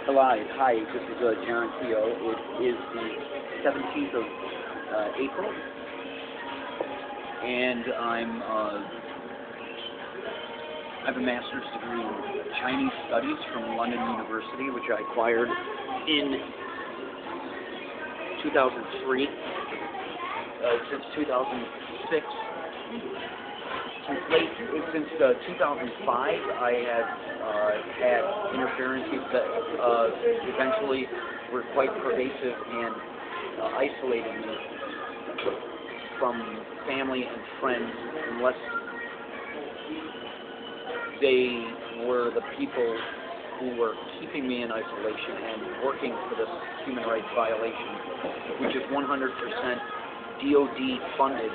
Hi, this is John Keogh. It is the 17th of April, and I have a master's degree in Chinese Studies from London University, which I acquired in 2003. Since 2006, since 2005, I have had interferences that eventually were quite pervasive and isolated me from family and friends, unless they were the people who were keeping me in isolation and working for this human rights violation, which is 100% DOD funded,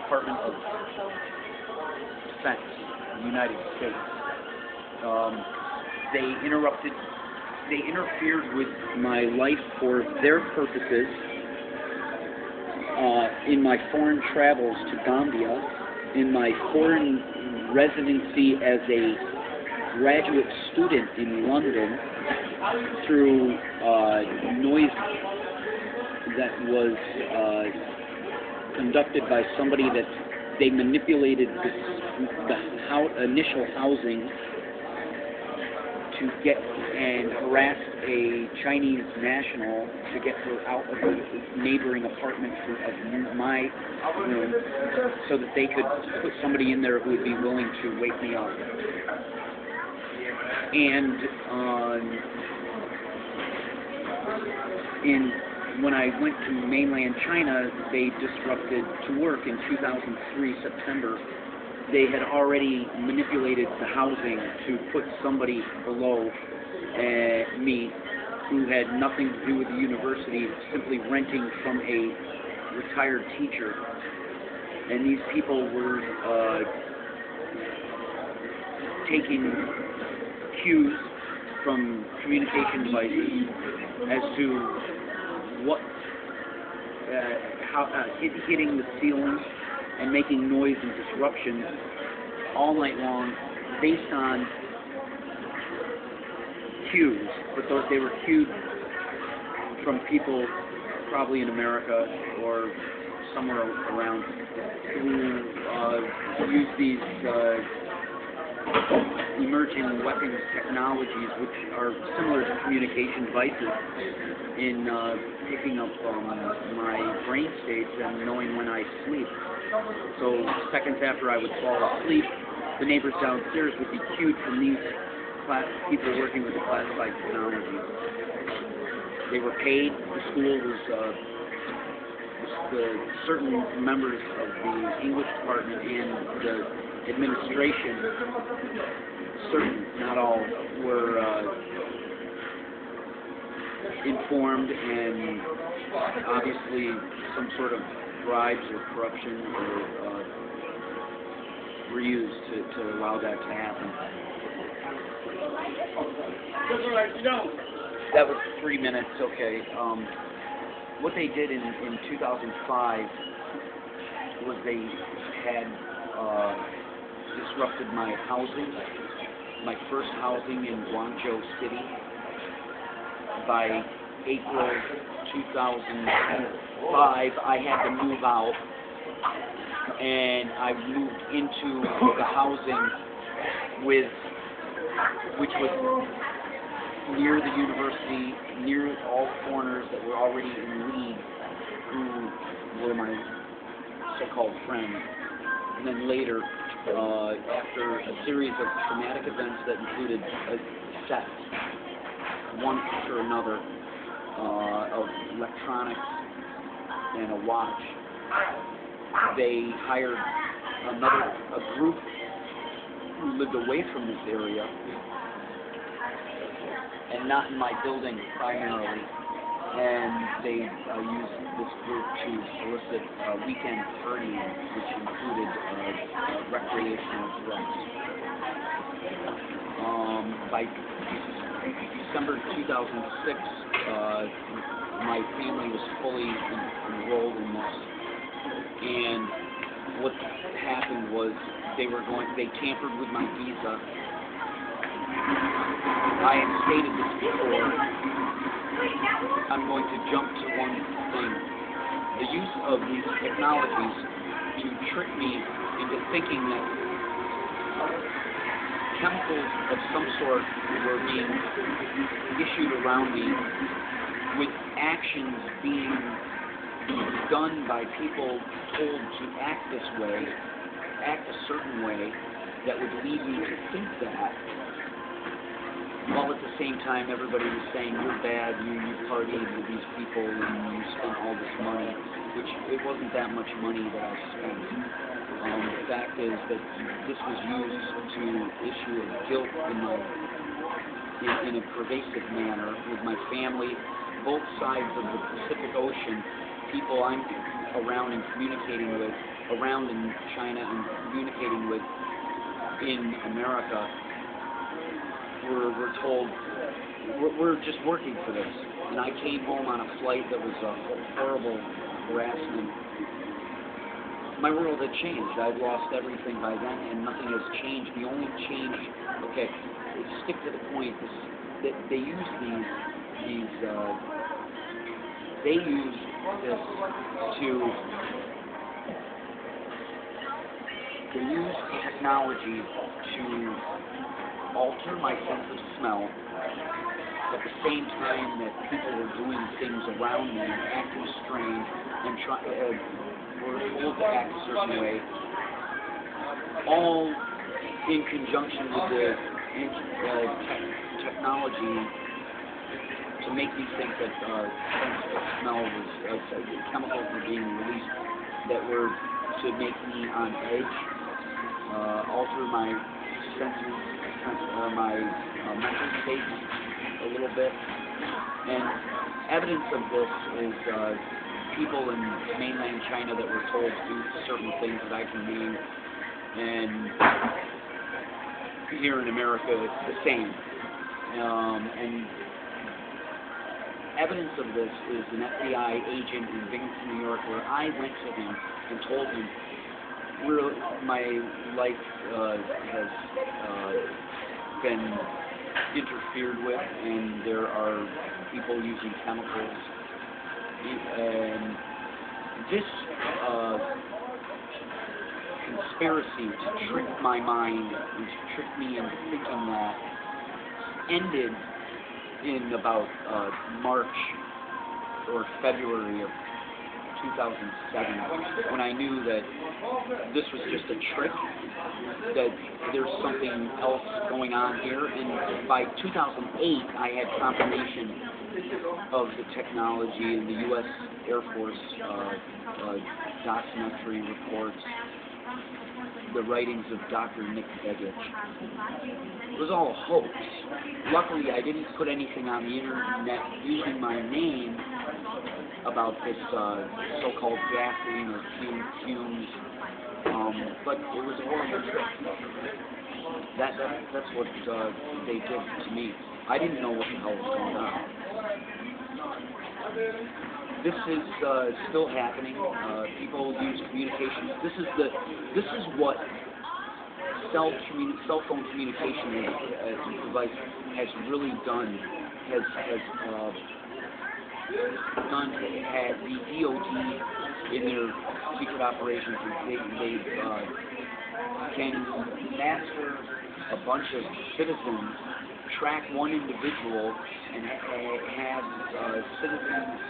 Department of Defense, in the United States. They interfered with my life for their purposes in my foreign travels to Gambia, in my foreign residency as a graduate student in London, through noise that was conducted by somebody that they manipulated the initial housing to get and harassed a Chinese national to get her out of the neighboring apartment of my room so that they could put somebody in there who would be willing to wake me up. And when I went to mainland China, they disrupted to work in 2003, September. They had already manipulated the housing to put somebody below me who had nothing to do with the university, simply renting from a retired teacher. And these people were taking cues from communication devices as to what, hitting the ceiling and making noise and disruption all night long based on cues, but they were cued from people probably in America or somewhere around who use these emerging weapons technologies, which are similar to communication devices, in picking up my brain states and knowing when I sleep. So seconds after I would fall asleep, the neighbors downstairs would be cued from these people working with the classified technology. They were paid. The school was certain members of the English department and the administration, certain, not all, were informed, and obviously some sort of bribes or corruption were used to allow that to happen. That was 3 minutes, okay. What they did in 2005 was they had disrupted my housing, my first housing in Guangzhou City. By April 2005, I had to move out, and I moved into the housing which was near the university, near all foreigners that were already in league, who were my so-called friends. And then later, after a series of traumatic events that included sex, one after another, of electronics and a watch, they hired a group who lived away from this area and not in my building primarily, and they used this group to solicit weekend partying, which included recreational drugs. By December 2006, my family was fully enrolled in this, and what happened was they tampered with my visa I have stated this before. I'm going to jump to one thing. The use of these technologies to trick me into thinking that chemicals of some sort were being issued around me, with actions being done by people told to act this way, act a certain way, that would lead me to think that, while at the same time everybody was saying, you're bad, you partied with these people and you spent all this money, which it wasn't that much money that I spent. The fact is that this was used to issue a guilt in a pervasive manner with my family, both sides of the Pacific Ocean, people I'm around and communicating with, around in China and communicating with in America, we're told we're just working for this. And I came home on a flight that was a horrible harassment. My world had changed. I'd lost everything by then, and nothing has changed. The only change, okay, stick to the point, is that they use they use this to, they use technology to alter my sense of smell at the same time that people were doing things around me and acting strange and were told to act a certain way, all in conjunction with the technology to make me think that sense of smell was, chemicals were being released that were to make me on edge, alter my senses, my mental state a little bit. And evidence of this is people in mainland China that were told to do certain things that I can name, and here in America it's the same. And evidence of this is an FBI agent in Binghamton, New York, where I went to him and told him, my life has been interfered with, and there are people using chemicals, and this conspiracy to trick my mind and to trick me into thinking that ended in about March or February of 2007, when I knew that this was just a trick, that there's something else going on here. And by 2008, I had confirmation of the technology in the U.S. Air Force documentary reports, the writings of Dr. Nick Begich. It was all a hoax. Luckily, I didn't put anything on the internet using my name about this so-called gasoline or fumes, but it was a horrible trick. That's what they did to me. I didn't know what the hell was going on. This is still happening. People use communications. This is what cell phone communication device has really done. Had the DOD in their secret operations. They can master a bunch of citizens, track one individual, and have citizens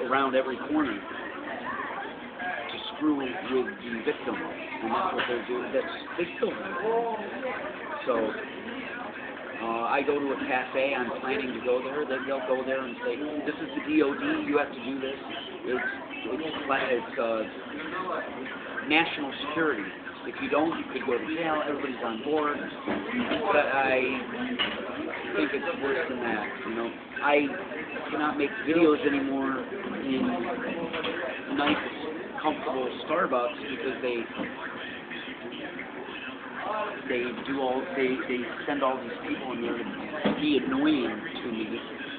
around every corner to screw with the victim, and that's what they're doing. They still do. So I go to a cafe, I'm planning to go there, then they'll go there and say, this is the DOD, you have to do this. It's national security. If you don't, you could go to jail, everybody's on board. But I think it's worse than that, you know. I cannot make videos anymore in nice, comfortable Starbucks because they send all these people in there to be annoying to me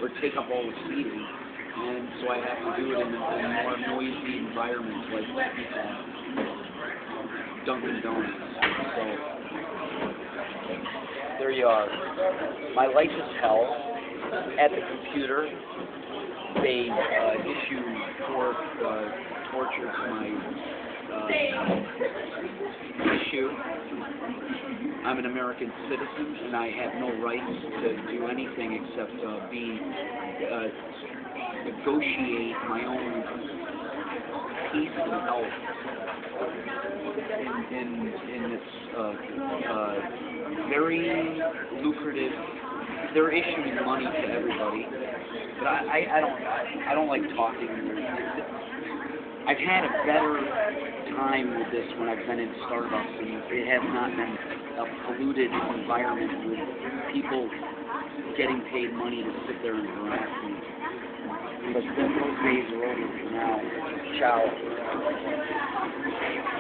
or take up all the seating, and so I have to do it in a more noisy environment like Dunkin' Donuts. So there you are. My life is hell. At the computer, they issue torture to my issue. I'm an American citizen, and I have no rights to do anything except negotiate my own peace and health in this very lucrative. They're issuing money to everybody, but I don't like talking. I've had a better time with this when I've been in Starbucks, and it has not been a polluted environment with people getting paid money to sit there and harass me. But those days are over for now. Ciao.